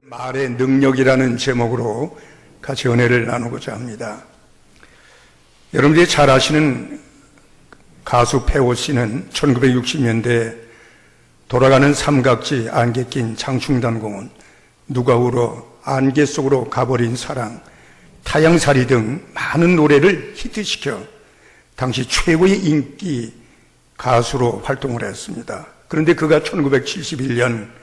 말의 능력이라는 제목으로 같이 은혜를 나누고자 합니다. 여러분들이 잘 아시는 가수 배호 씨는 1960년대에 돌아가는 삼각지 안개 낀 장충단공원, 누가 울어, 안개 속으로 가버린 사랑, 타양살이 등 많은 노래를 히트시켜 당시 최고의 인기 가수로 활동을 했습니다. 그런데 그가 1971년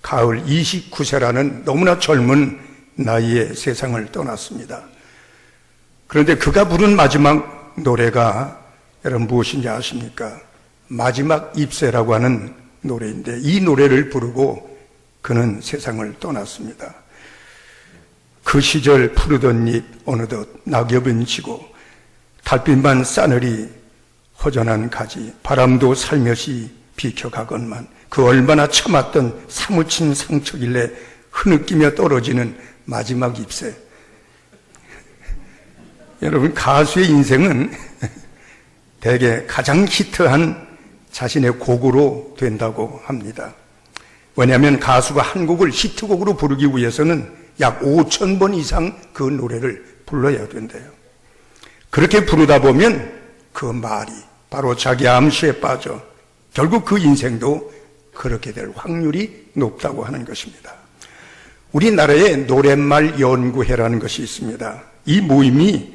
가을 29세라는 너무나 젊은 나이에 세상을 떠났습니다. 그런데 그가 부른 마지막 노래가 여러분 무엇인지 아십니까? 마지막 입새라고 하는 노래인데 이 노래를 부르고 그는 세상을 떠났습니다. 그 시절 푸르던 잎 어느덧 낙엽은 지고 달빛만 싸늘히 허전한 가지 바람도 살며시 비켜가건만 그 얼마나 참았던 사무친 상처길래 흐느끼며 떨어지는 마지막 잎새. 여러분, 가수의 인생은 대개 가장 히트한 자신의 곡으로 된다고 합니다. 왜냐하면 가수가 한 곡을 히트곡으로 부르기 위해서는 약 5,000번 이상 그 노래를 불러야 된대요. 그렇게 부르다 보면 그 말이 바로 자기 암시에 빠져 결국 그 인생도 그렇게 될 확률이 높다고 하는 것입니다. 우리나라에 노랫말 연구회라는 것이 있습니다. 이 모임이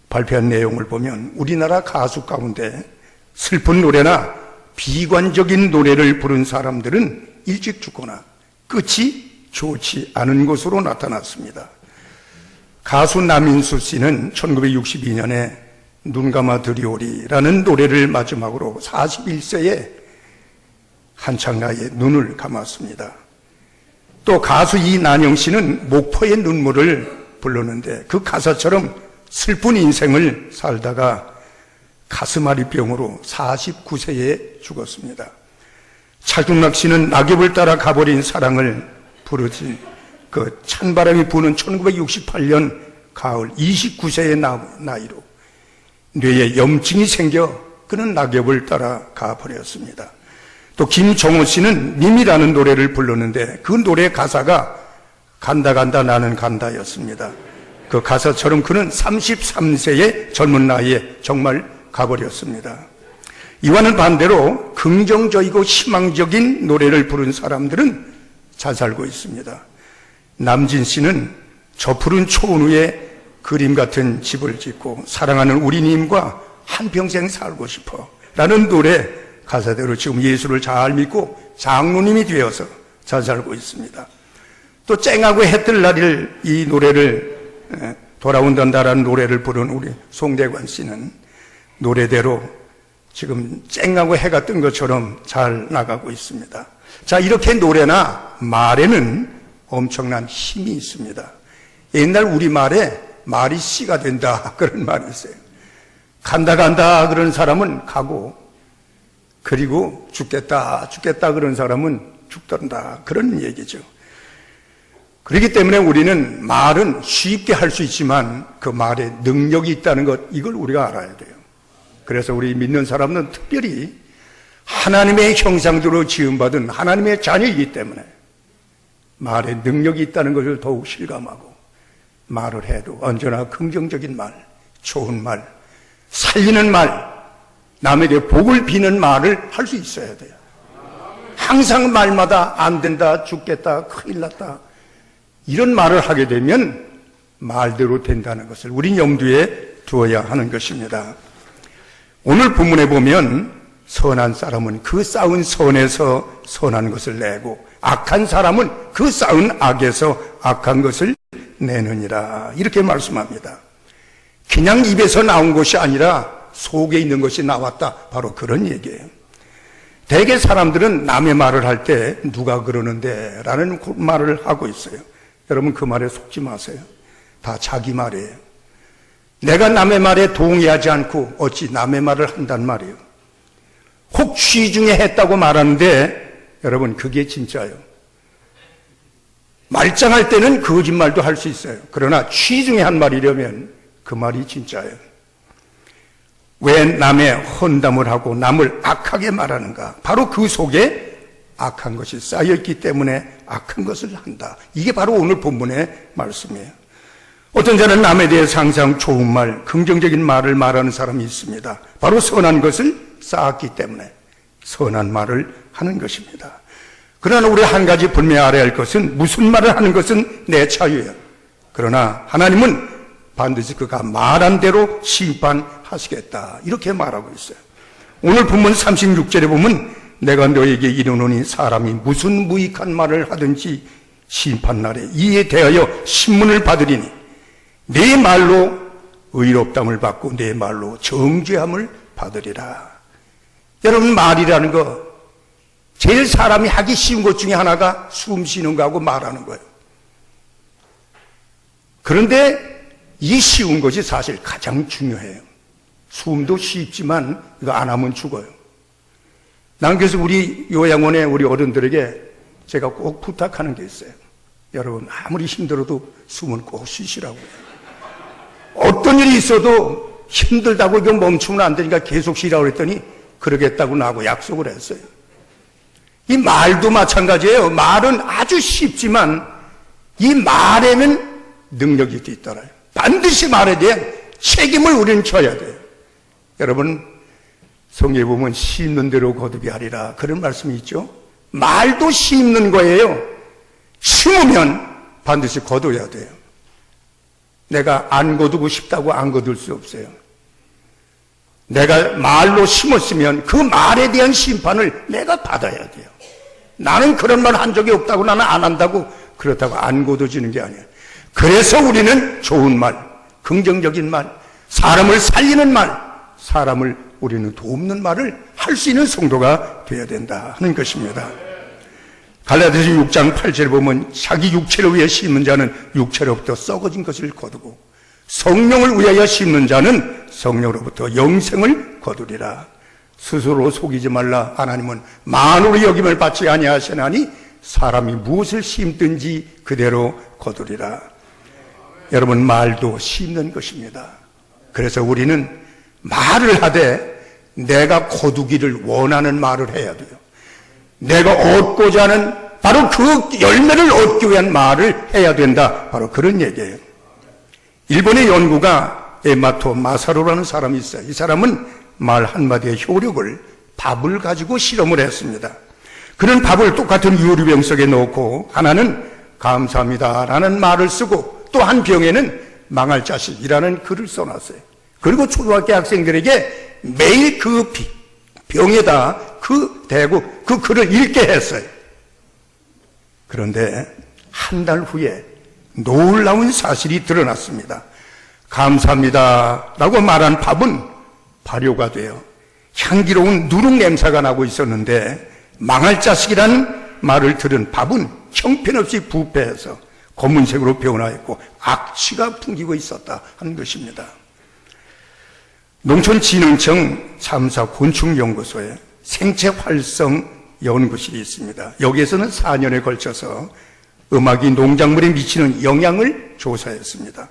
발표한 내용을 보면 우리나라 가수 가운데 슬픈 노래나 비관적인 노래를 부른 사람들은 일찍 죽거나 끝이 좋지 않은 것으로 나타났습니다. 가수 남인수 씨는 1962년에 눈 감아 들이오리라는 노래를 마지막으로 41세에 한창 나이에 눈을 감았습니다. 또 가수 이난영 씨는 목포의 눈물을 부르는데 그 가사처럼 슬픈 인생을 살다가 가슴앓이병으로 49세에 죽었습니다. 차중락 씨는 낙엽을 따라 가버린 사랑을 부르진 그 찬바람이 부는 1968년 가을 29세의 나이로 뇌에 염증이 생겨 그는 낙엽을 따라 가버렸습니다. 또 김정호 씨는 님이라는 노래를 불렀는데 그 노래 가사가 간다 간다 나는 간다였습니다. 그 가사처럼 그는 33세의 젊은 나이에 정말 가버렸습니다. 이와는 반대로 긍정적이고 희망적인 노래를 부른 사람들은 잘 살고 있습니다. 남진 씨는 저 푸른 초원 위에 그림 같은 집을 짓고 사랑하는 우리 님과 한평생 살고 싶어 라는 노래 가사대로 지금 예수를 잘 믿고 장로님이 되어서 잘 살고 있습니다. 또 쨍하고 해 뜰 날일 이 노래를 돌아온단다라는 노래를 부른 우리 송대관 씨는 노래대로 지금 쨍하고 해가 뜬 것처럼 잘 나가고 있습니다. 자, 이렇게 노래나 말에는 엄청난 힘이 있습니다. 옛날 우리말에 말이 씨가 된다 그런 말이 있어요. 간다 간다 그런 사람은 가고 그리고 죽겠다 그런 사람은 죽던다 그런 얘기죠. 그렇기 때문에 우리는 말은 쉽게 할 수 있지만 그 말에 능력이 있다는 것 이걸 우리가 알아야 돼요. 그래서 우리 믿는 사람은 특별히 하나님의 형상대로 지음받은 하나님의 자녀이기 때문에 말에 능력이 있다는 것을 더욱 실감하고 말을 해도 언제나 긍정적인 말, 좋은 말, 살리는 말, 남에게 복을 비는 말을 할 수 있어야 돼요. 항상 말마다 안 된다, 죽겠다, 큰일 났다 이런 말을 하게 되면 말대로 된다는 것을 우린 염두에 두어야 하는 것입니다. 오늘 본문에 보면 선한 사람은 그 쌓은 선에서 선한 것을 내고 악한 사람은 그 쌓은 악에서 악한 것을 내느니라 이렇게 말씀합니다. 그냥 입에서 나온 것이 아니라 속에 있는 것이 나왔다 바로 그런 얘기예요. 대개 사람들은 남의 말을 할 때 누가 그러는데 라는 말을 하고 있어요. 여러분 그 말에 속지 마세요. 다 자기 말이에요. 내가 남의 말에 동의하지 않고 어찌 남의 말을 한단 말이에요. 혹 취중에 했다고 말하는데 여러분 그게 진짜예요. 말짱할 때는 거짓말도 할 수 있어요. 그러나 취중에 한 말이려면 그 말이 진짜예요. 왜 남의 헌담을 하고 남을 악하게 말하는가? 바로 그 속에 악한 것이 쌓여있기 때문에 악한 것을 한다. 이게 바로 오늘 본문의 말씀이에요. 어떤 자는 남에 대해서 항상 좋은 말, 긍정적인 말을 말하는 사람이 있습니다. 바로 선한 것을 쌓았기 때문에 선한 말을 하는 것입니다. 그러나 우리 한 가지 분명히 알아야 할 것은 무슨 말을 하는 것은 내 자유예요. 그러나 하나님은 반드시 그가 말한 대로 심판하시겠다. 이렇게 말하고 있어요. 오늘 본문 36절에 보면 내가 너에게 이르노니 사람이 무슨 무익한 말을 하든지 심판날에 이에 대하여 신문을 받으리니 내 말로 의롭담을 받고 내 말로 정죄함을 받으리라. 여러분, 말이라는 거 제일 사람이 하기 쉬운 것 중에 하나가 숨 쉬는 거하고 말하는 거예요. 그런데 이 쉬운 것이 사실 가장 중요해요. 숨도 쉽지만 이거 안 하면 죽어요. 난 그래서 우리 요양원에 우리 어른들에게 제가 꼭 부탁하는 게 있어요. 여러분, 아무리 힘들어도 숨은 꼭 쉬시라고요. 어떤 일이 있어도 힘들다고 이거 멈추면 안 되니까 계속 쉬라고 그랬더니 그러겠다고 나하고 약속을 했어요. 이 말도 마찬가지예요. 말은 아주 쉽지만 이 말에는 능력이 있더라요. 반드시 말에 대한 책임을 우리는 져야 돼요. 여러분, 성경에 보면 심는 대로 거두게 하리라 그런 말씀이 있죠. 말도 심는 거예요. 심으면 반드시 거둬야 돼요. 내가 안 거두고 싶다고 안 거둘 수 없어요. 내가 말로 심었으면 그 말에 대한 심판을 내가 받아야 돼요. 나는 그런 말 한 적이 없다고, 나는 안 한다고, 그렇다고 안 거둬지는 게 아니에요. 그래서 우리는 좋은 말, 긍정적인 말, 사람을 살리는 말, 사람을 우리는 돕는 말을 할 수 있는 성도가 되어야 된다 하는 것입니다. 갈라디아서 6장 8절에 보면 자기 육체를 위해 심는 자는 육체로부터 썩어진 것을 거두고 성령을 위하여 심는 자는 성령으로부터 영생을 거두리라. 스스로 속이지 말라. 하나님은 만으로 여김을 받지 아니하시나니 사람이 무엇을 심든지 그대로 거두리라. 여러분, 말도 심는 것입니다. 그래서 우리는 말을 하되 내가 거두기를 원하는 말을 해야 돼요. 내가 얻고자 하는 바로 그 열매를 얻기 위한 말을 해야 된다. 바로 그런 얘기예요. 일본의 연구가 에마토 마사로라는 사람이 있어요. 이 사람은 말 한마디의 효력을 밥을 가지고 실험을 했습니다. 그는 밥을 똑같은 유리병 속에 넣고 하나는 감사합니다라는 말을 쓰고 또 한 병에는 망할 자식이라는 글을 써놨어요. 그리고 초등학교 학생들에게 매일 그 병에다 대고 그 글을 읽게 했어요. 그런데 한 달 후에 놀라운 사실이 드러났습니다. 감사합니다라고 말한 밥은 발효가 돼요. 향기로운 누룩 냄새가 나고 있었는데 망할 자식이라는 말을 들은 밥은 형편없이 부패해서 검은색으로 변화했고 악취가 풍기고 있었다 하는 것입니다. 농촌진흥청 참사곤충연구소에 생체활성 연구실이 있습니다. 여기에서는 4년에 걸쳐서 음악이 농작물에 미치는 영향을 조사했습니다.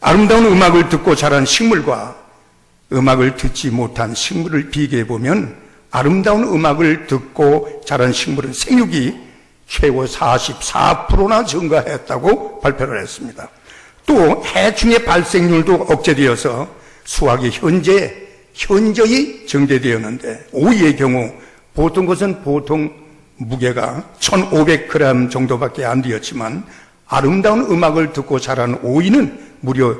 아름다운 음악을 듣고 자란 식물과 음악을 듣지 못한 식물을 비교해보면 아름다운 음악을 듣고 자란 식물은 생육이 최고 44%나 증가했다고 발표를 했습니다. 또 해충의 발생률도 억제되어서 수확이 현저히 증대되었는데 오이의 경우 보통 것은 보통 무게가 1500g 정도밖에 안 되었지만 아름다운 음악을 듣고 자란 오이는 무려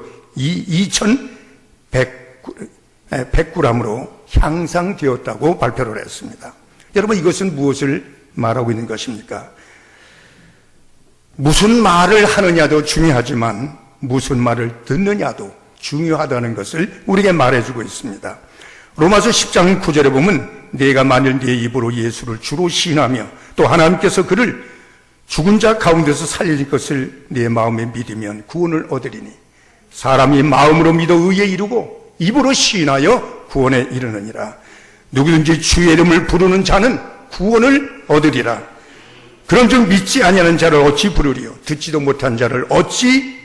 2100g으로 향상되었다고 발표를 했습니다. 여러분, 이것은 무엇을 말하고 있는 것입니까? 무슨 말을 하느냐도 중요하지만 무슨 말을 듣느냐도 중요하다는 것을 우리에게 말해주고 있습니다. 로마서 10장 9절에 보면 네가 만일 네 입으로 예수를 주로 시인하며 또 하나님께서 그를 죽은 자 가운데서 살릴 것을 네 마음에 믿으면 구원을 얻으리니 사람이 마음으로 믿어 의에 이르고 입으로 시인하여 구원에 이르느니라. 누구든지 주의 이름을 부르는 자는 구원을 얻으리라. 그런즉 믿지 아니하는 자를 어찌 부르리요? 듣지도 못한 자를 어찌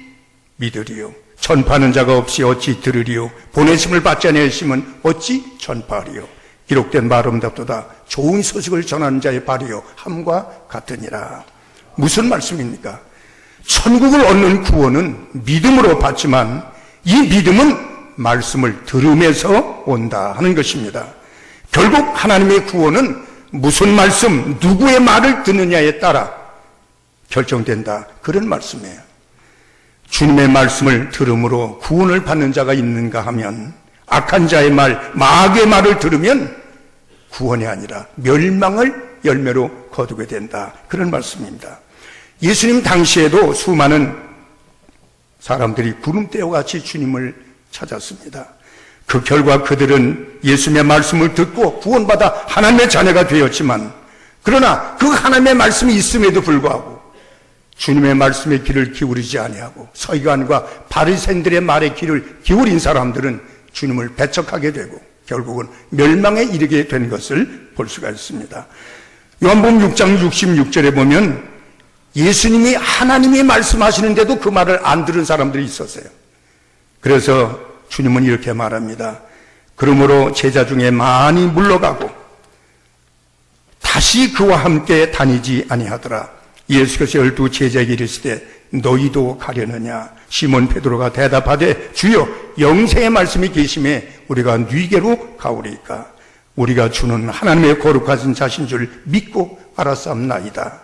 믿으리요? 전파하는 자가 없이 어찌 들으리요? 보내심을 받지 아니하심은 어찌 전파하리요? 기록된 말음답도다 좋은 소식을 전하는 자의 발이요 함과 같으니라. 무슨 말씀입니까? 천국을 얻는 구원은 믿음으로 받지만 이 믿음은 말씀을 들으면서 온다 하는 것입니다. 결국 하나님의 구원은 무슨 말씀, 누구의 말을 듣느냐에 따라 결정된다, 그런 말씀이에요. 주님의 말씀을 들음으로 구원을 받는 자가 있는가 하면 악한 자의 말, 마귀의 말을 들으면 구원이 아니라 멸망을 열매로 거두게 된다, 그런 말씀입니다. 예수님 당시에도 수많은 사람들이 구름대와 같이 주님을 찾았습니다. 그 결과 그들은 예수님의 말씀을 듣고 구원받아 하나님의 자녀가 되었지만, 그러나 그 하나님의 말씀이 있음에도 불구하고 주님의 말씀에 귀를 기울이지 아니하고 서기관과 바리새인들의 말에 귀를 기울인 사람들은 주님을 배척하게 되고 결국은 멸망에 이르게 된 것을 볼 수가 있습니다. 요한복음 6장 66절에 보면 예수님이 하나님이 말씀하시는데도 그 말을 안 들은 사람들이 있었어요. 그래서 주님은 이렇게 말합니다. 그러므로 제자 중에 많이 물러가고 다시 그와 함께 다니지 아니하더라. 예수께서 12 제자에게 이르시되 너희도 가려느냐? 시몬 베드로가 대답하되 주여 영생의 말씀이 계심에 우리가 네게로 가오리이까? 우리가 주는 하나님의 거룩하신 자신 줄 믿고 알았사옵나이다.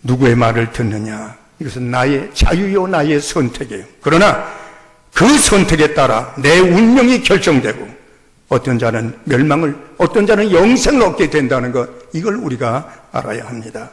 누구의 말을 듣느냐? 이것은 나의 자유요 나의 선택이에요. 그러나 그 선택에 따라 내 운명이 결정되고 어떤 자는 멸망을, 어떤 자는 영생을 얻게 된다는 것, 이걸 우리가 알아야 합니다.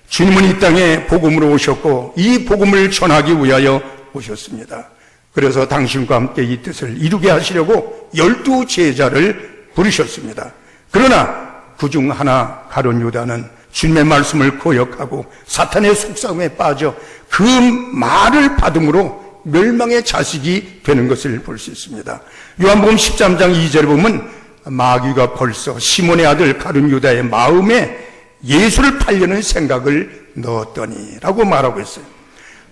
주님은 이 땅에 복음으로 오셨고 이 복음을 전하기 위하여 오셨습니다. 그래서 당신과 함께 이 뜻을 이루게 하시려고 12 제자를 부르셨습니다. 그러나 그중 하나 가룟 유다는 주님의 말씀을 거역하고 사탄의 속삭임에 빠져 그 말을 받음으로 멸망의 자식이 되는 것을 볼 수 있습니다. 요한복음 13장 2절에 보면 마귀가 벌써 시몬의 아들 가룟 유다의 마음에 예수를 팔려는 생각을 넣었더니 라고 말하고 있어요.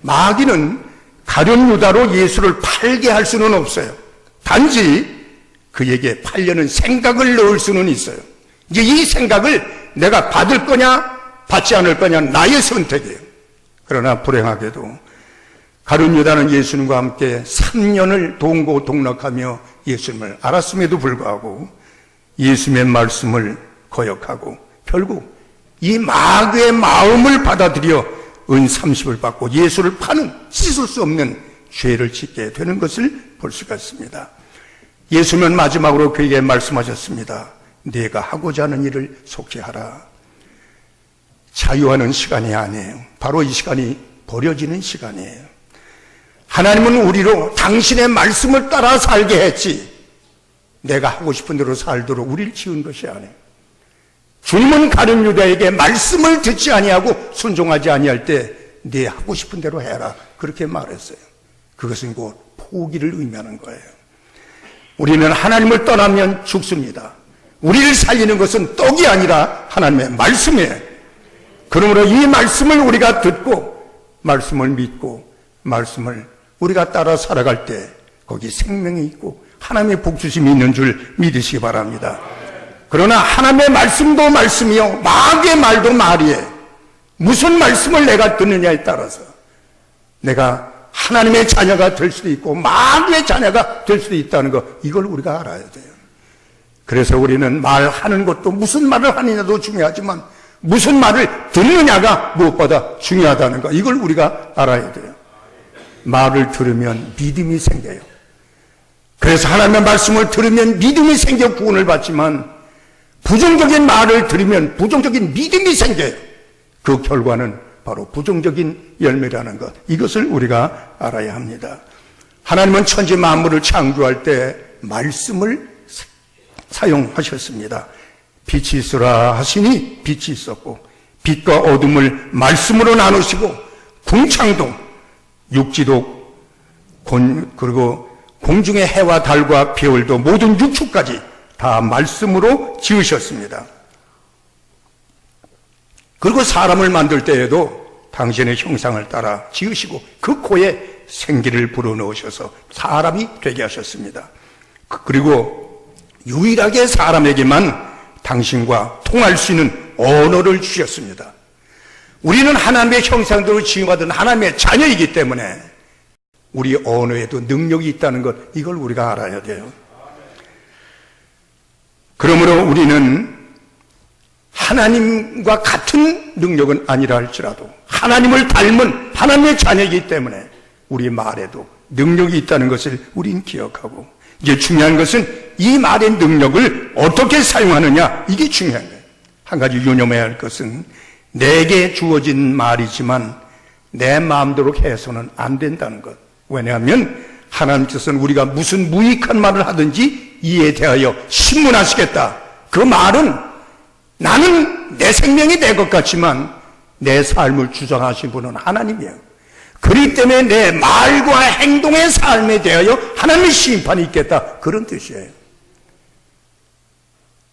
마귀는 가룟 유다로 예수를 팔게 할 수는 없어요. 단지 그에게 팔려는 생각을 넣을 수는 있어요. 이제 이 생각을 내가 받을 거냐 받지 않을 거냐 나의 선택이에요. 그러나 불행하게도 가룟 유다는 예수님과 함께 3년을 동고동락하며 예수님을 알았음에도 불구하고 예수님의 말씀을 거역하고 결국 이 마귀의 마음을 받아들여 은 30을 받고 예수를 파는 씻을 수 없는 죄를 짓게 되는 것을 볼 수가 있습니다. 예수님은 마지막으로 그에게 말씀하셨습니다. 네가 하고자 하는 일을 속히 하라. 자유하는 시간이 아니에요. 바로 이 시간이 버려지는 시간이에요. 하나님은 우리로 당신의 말씀을 따라 살게 했지 내가 하고 싶은 대로 살도록 우리를 지은 것이 아니에요. 주님은 가룟 유다에게 말씀을 듣지 아니하고 순종하지 아니할 때 네 하고 싶은 대로 해라 그렇게 말했어요. 그것은 곧 포기를 의미하는 거예요. 우리는 하나님을 떠나면 죽습니다. 우리를 살리는 것은 떡이 아니라 하나님의 말씀이에요. 그러므로 이 말씀을 우리가 듣고 말씀을 믿고 말씀을 우리가 따라 살아갈 때 거기 생명이 있고 하나님의 복주심이 있는 줄 믿으시기 바랍니다. 그러나 하나님의 말씀도 말씀이요 마귀의 말도 말이에요. 무슨 말씀을 내가 듣느냐에 따라서 내가 하나님의 자녀가 될 수도 있고 마귀의 자녀가 될 수도 있다는 것, 이걸 우리가 알아야 돼요. 그래서 우리는 말하는 것도 무슨 말을 하느냐도 중요하지만 무슨 말을 듣느냐가 무엇보다 중요하다는 것, 이걸 우리가 알아야 돼요. 말을 들으면 믿음이 생겨요. 그래서 하나님의 말씀을 들으면 믿음이 생겨 구원을 받지만 부정적인 말을 들으면 부정적인 믿음이 생겨요. 그 결과는 바로 부정적인 열매라는 것, 이것을 우리가 알아야 합니다. 하나님은 천지 만물을 창조할 때 말씀을 사용하셨습니다. 빛이 있으라 하시니 빛이 있었고 빛과 어둠을 말씀으로 나누시고 궁창도 육지도 그리고 공중의 해와 달과 별도 모든 육축까지 다 말씀으로 지으셨습니다. 그리고 사람을 만들 때에도 당신의 형상을 따라 지으시고 그 코에 생기를 불어넣으셔서 사람이 되게 하셨습니다. 그리고 유일하게 사람에게만 당신과 통할 수 있는 언어를 주셨습니다. 우리는 하나님의 형상대로 지음받은 하나님의 자녀이기 때문에 우리 언어에도 능력이 있다는 것, 이걸 우리가 알아야 돼요. 그러므로 우리는 하나님과 같은 능력은 아니라 할지라도 하나님을 닮은 하나님의 자녀이기 때문에 우리 말에도 능력이 있다는 것을 우리는 기억하고, 이제 중요한 것은 이 말의 능력을 어떻게 사용하느냐, 이게 중요한 거예요. 한 가지 유념해야 할 것은 내게 주어진 말이지만 내 마음대로 해서는 안 된다는 것. 왜냐하면 하나님께서는 우리가 무슨 무익한 말을 하든지 이에 대하여 신문하시겠다. 그 말은 나는 내 생명이 내 것 같지만 내 삶을 주장하신 분은 하나님이에요. 그렇기 때문에 내 말과 행동의 삶에 대하여 하나님의 심판이 있겠다, 그런 뜻이에요.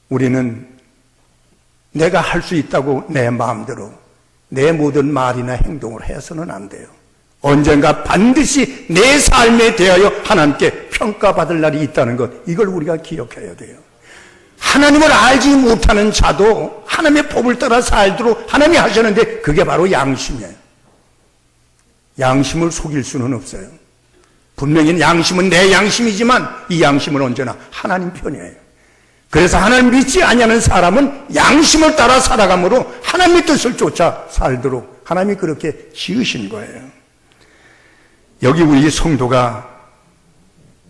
우리는 내가 할 수 있다고 내 마음대로 내 모든 말이나 행동을 해서는 안 돼요. 언젠가 반드시 내 삶에 대하여 하나님께 평가받을 날이 있다는 것, 이걸 우리가 기억해야 돼요. 하나님을 알지 못하는 자도 하나님의 법을 따라 살도록 하나님이 하셨는데 그게 바로 양심이에요. 양심을 속일 수는 없어요. 분명히 양심은 내 양심이지만 이 양심은 언제나 하나님 편이에요. 그래서 하나님 믿지 아니하는 사람은 양심을 따라 살아가므로 하나님의 뜻을 쫓아 살도록 하나님이 그렇게 지으신 거예요. 여기 우리 성도가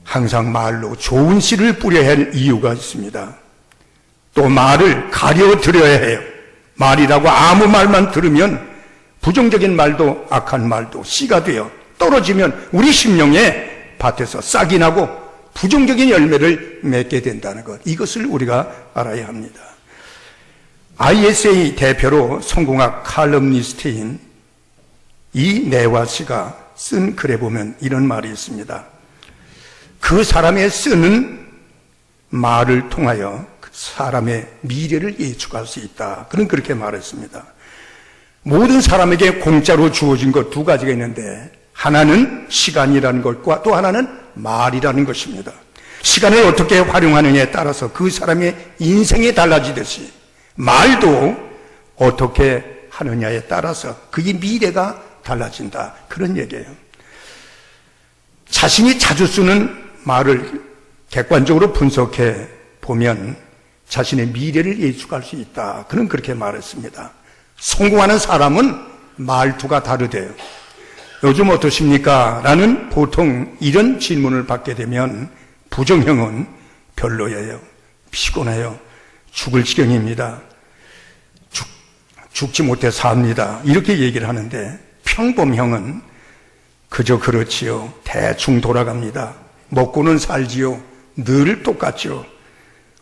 항상 말로 좋은 씨를 뿌려야 할 이유가 있습니다. 또 말을 가려 들어야 해요. 말이라고 아무 말만 들으면 부정적인 말도 악한 말도 씨가 되어 떨어지면 우리 심령에 밭에서 싹이 나고 부정적인 열매를 맺게 된다는 것, 이것을 우리가 알아야 합니다. ISA 대표로 성공학 칼럼니스트인 이 네와 씨가 쓴 글에 보면 이런 말이 있습니다. 그 사람의 쓰는 말을 통하여 그 사람의 미래를 예측할 수 있다, 그는 그렇게 말했습니다. 모든 사람에게 공짜로 주어진 것 두 가지가 있는데, 하나는 시간이라는 것과 또 하나는 말이라는 것입니다. 시간을 어떻게 활용하느냐에 따라서 그 사람의 인생이 달라지듯이 말도 어떻게 하느냐에 따라서 그의 미래가 달라진다, 그런 얘기예요. 자신이 자주 쓰는 말을 객관적으로 분석해 보면 자신의 미래를 예측할 수 있다, 그는 그렇게 말했습니다. 성공하는 사람은 말투가 다르대요. 요즘 어떠십니까? 라는 보통 이런 질문을 받게 되면 부정형은 별로예요. 피곤해요. 죽을 지경입니다. 죽지 못해 삽니다. 이렇게 얘기를 하는데, 평범형은 그저 그렇지요. 대충 돌아갑니다. 먹고는 살지요. 늘 똑같죠.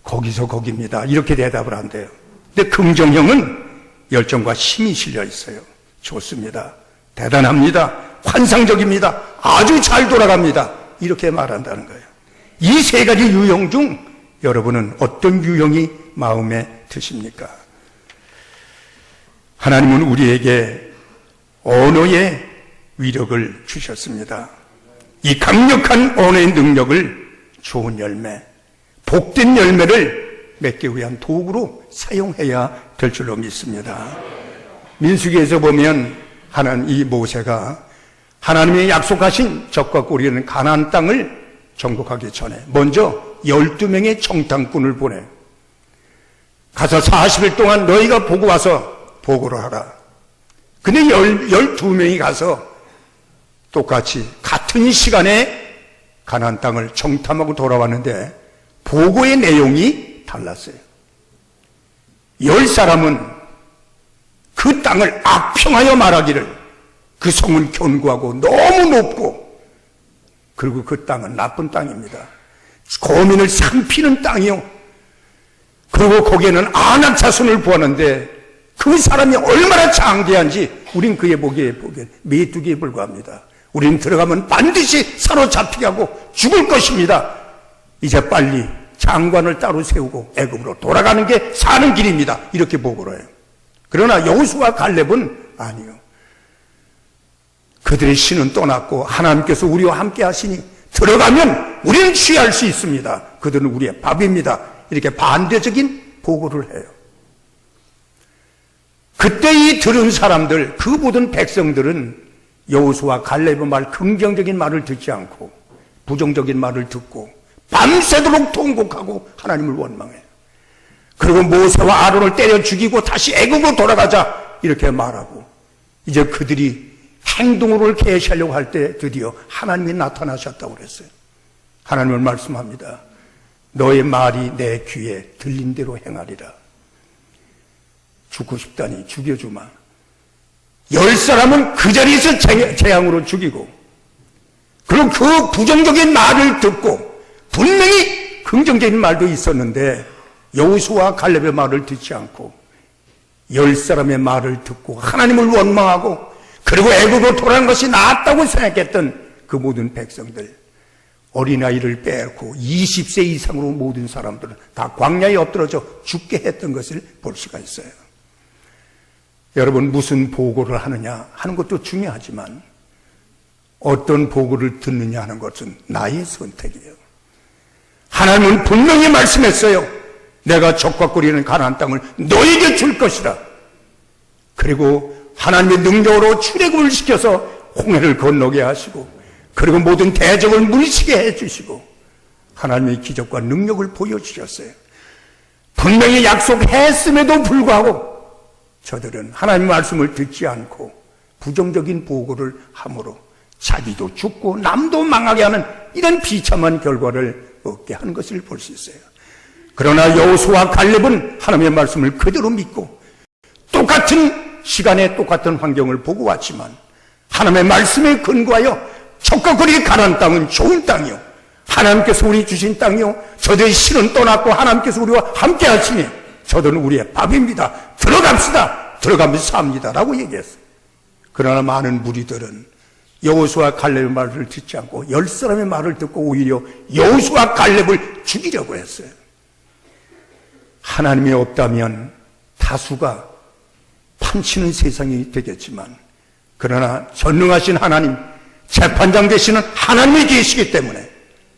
거기서 거기입니다. 이렇게 대답을 한대요. 근데 긍정형은 열정과 힘이 실려 있어요. 좋습니다. 대단합니다. 환상적입니다. 아주 잘 돌아갑니다. 이렇게 말한다는 거예요. 이 세 가지 유형 중 여러분은 어떤 유형이 마음에 드십니까? 하나님은 우리에게 언어의 위력을 주셨습니다. 이 강력한 언어의 능력을 좋은 열매, 복된 열매를 맺기 위한 도구로 사용해야 될 줄로 믿습니다. 민수기에서 보면 이 모세가 하나님의 약속하신 적과 꿀이라는 가나안 땅을 정복하기 전에 먼저 12명의 정탐꾼을 보내 가서 40일 동안 너희가 보고 와서 보고를 하라. 근데 12명이 가서 똑같이 같은 시간에 가나안 땅을 정탐하고 돌아왔는데 보고의 내용이 달랐어요. 10사람은 그 땅을 악평하여 말하기를 그 성은 견고하고 너무 높고, 그리고 그 땅은 나쁜 땅입니다. 거민을 삼키는 땅이요. 그리고 거기에는 안악 자손을 보았는데 그 사람이 얼마나 장대한지 우린 그의 보기에 메뚜기에 불과합니다. 우리는 들어가면 반드시 사로잡히게 하고 죽을 것입니다. 이제 빨리 장관을 따로 세우고 애굽으로 돌아가는 게 사는 길입니다. 이렇게 보고를 해요. 그러나 여호수아와 갈렙은 아니요. 그들의 신은 떠났고 하나님께서 우리와 함께 하시니 들어가면 우리는 취할 수 있습니다. 그들은 우리의 밥입니다. 이렇게 반대적인 보고를 해요. 그때 이 들은 사람들, 그 모든 백성들은 여호수아 갈렙의 말, 긍정적인 말을 듣지 않고 부정적인 말을 듣고 밤새도록 통곡하고 하나님을 원망해요. 그리고 모세와 아론을 때려 죽이고 다시 애굽으로 돌아가자 이렇게 말하고, 이제 그들이 행동으로 계시하려고 할 때 드디어 하나님이 나타나셨다고 그랬어요. 하나님은 말씀합니다. 너의 말이 내 귀에 들린 대로 행하리라. 죽고 싶다니 죽여주마. 10사람은 그 자리에서 재앙으로 죽이고, 그리고 그 부정적인 말을 듣고, 분명히 긍정적인 말도 있었는데 여호수아 갈렙의 말을 듣지 않고 10사람의 말을 듣고 하나님을 원망하고, 그리고 애굽으로 돌아가는 것이 낫다고 생각했던 그 모든 백성들, 어린아이를 빼앗고 20세 이상으로 모든 사람들은 다 광야에 엎드러져 죽게 했던 것을 볼 수가 있어요. 여러분, 무슨 보고를 하느냐 하는 것도 중요하지만 어떤 보고를 듣느냐 하는 것은 나의 선택이에요. 하나님은 분명히 말씀했어요. 내가 적과 꿀이는 가나안 땅을 너에게 줄 것이다. 그리고 하나님의 능력으로 출애굽을 시켜서 홍해를 건너게 하시고, 그리고 모든 대적을 물리치게 해주시고 하나님의 기적과 능력을 보여주셨어요. 분명히 약속했음에도 불구하고 저들은 하나님의 말씀을 듣지 않고 부정적인 보고를 함으로 자기도 죽고 남도 망하게 하는 이런 비참한 결과를 얻게 하는 것을 볼 수 있어요. 그러나 여호수아 갈렙은 하나님의 말씀을 그대로 믿고 똑같은 시간에 똑같은 환경을 보고 왔지만 하나님의 말씀에 근거하여 적과 꿀이 가나안 땅은 좋은 땅이요, 하나님께서 우리 주신 땅이요, 저들의 실은 떠났고 하나님께서 우리와 함께 하시니 저들은 우리의 밥입니다. 들어갑시다. 들어가면서 삽니다. 라고 얘기했어요. 그러나 많은 무리들은 여호수아 갈렙의 말을 듣지 않고 10사람의 말을 듣고 오히려 여호수아 갈렙을 죽이려고 했어요. 하나님이 없다면 다수가 판치는 세상이 되겠지만, 그러나 전능하신 하나님, 재판장 되시는 하나님이 계시기 때문에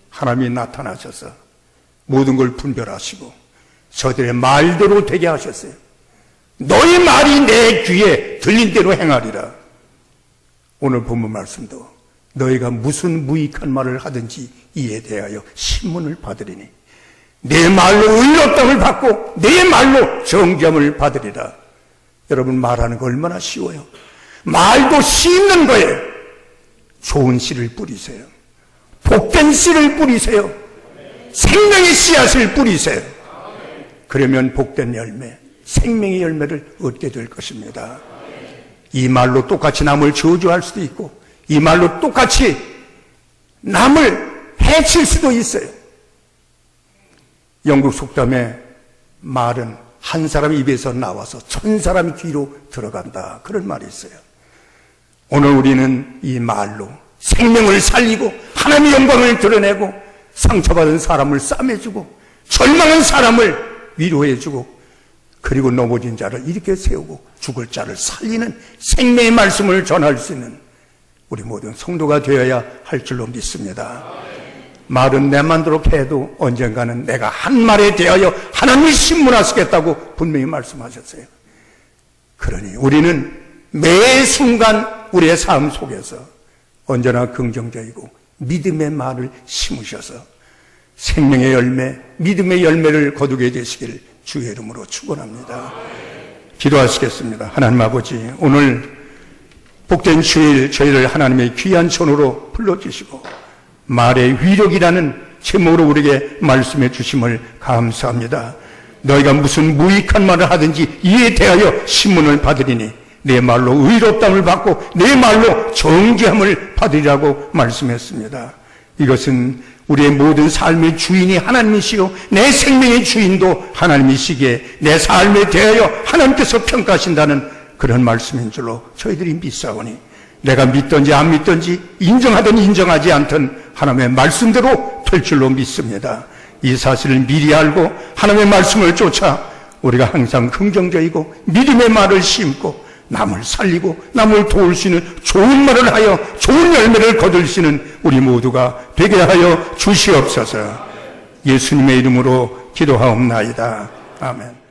하나님이 나타나셔서 모든 걸 분별하시고 저들의 말대로 되게 하셨어요. 너의 말이 내 귀에 들린 대로 행하리라. 오늘 본문 말씀도 너희가 무슨 무익한 말을 하든지 이에 대하여 신문을 받으리니 내 말로 의롭다함을 받고 내 말로 정죄함을 받으리라. 여러분, 말하는 거 얼마나 쉬워요. 말도 씹는 거예요. 좋은 씨를 뿌리세요. 복된 씨를 뿌리세요. 생명의 씨앗을 뿌리세요. 그러면 복된 열매, 생명의 열매를 얻게 될 것입니다. 이 말로 똑같이 남을 저주할 수도 있고, 이 말로 똑같이 남을 해칠 수도 있어요. 영국 속담에 말은 한 사람 입에서 나와서 1000사람 귀로 들어간다, 그런 말이 있어요. 오늘 우리는 이 말로 생명을 살리고 하나님의 영광을 드러내고 상처받은 사람을 싸매주고 절망한 사람을 위로해주고 그리고 넘어진 자를 일으켜 세우고 죽을 자를 살리는 생명의 말씀을 전할 수 있는 우리 모든 성도가 되어야 할 줄로 믿습니다. 말은 내 맘대로 해도 언젠가는 내가 한 말에 대하여 하나님이 신문하시겠다고 분명히 말씀하셨어요. 그러니 우리는 매 순간 우리의 삶 속에서 언제나 긍정적이고 믿음의 말을 심으셔서 생명의 열매, 믿음의 열매를 거두게 되시길 주의 이름으로 축원합니다. 기도하시겠습니다. 하나님 아버지, 오늘 복된 주일 저희를 하나님의 귀한 손으로 불러주시고 말의 위력이라는 제목으로 우리에게 말씀해 주심을 감사합니다. 너희가 무슨 무익한 말을 하든지 이에 대하여 신문을 받으리니 내 말로 의롭다함을 받고 내 말로 정죄함을 받으리라고 말씀했습니다. 이것은 우리의 모든 삶의 주인이 하나님이시요 내 생명의 주인도 하나님이시기에 내 삶에 대하여 하나님께서 평가하신다는 그런 말씀인 줄로 저희들이 믿사오니 내가 믿든지 안 믿든지 인정하든 인정하지 않든 하나님의 말씀대로 될 줄로 믿습니다. 이 사실을 미리 알고 하나님의 말씀을 쫓아 우리가 항상 긍정적이고 믿음의 말을 심고 남을 살리고 남을 도울 수 있는 좋은 말을 하여 좋은 열매를 거둘 수 있는 우리 모두가 되게 하여 주시옵소서. 예수님의 이름으로 기도하옵나이다. 아멘.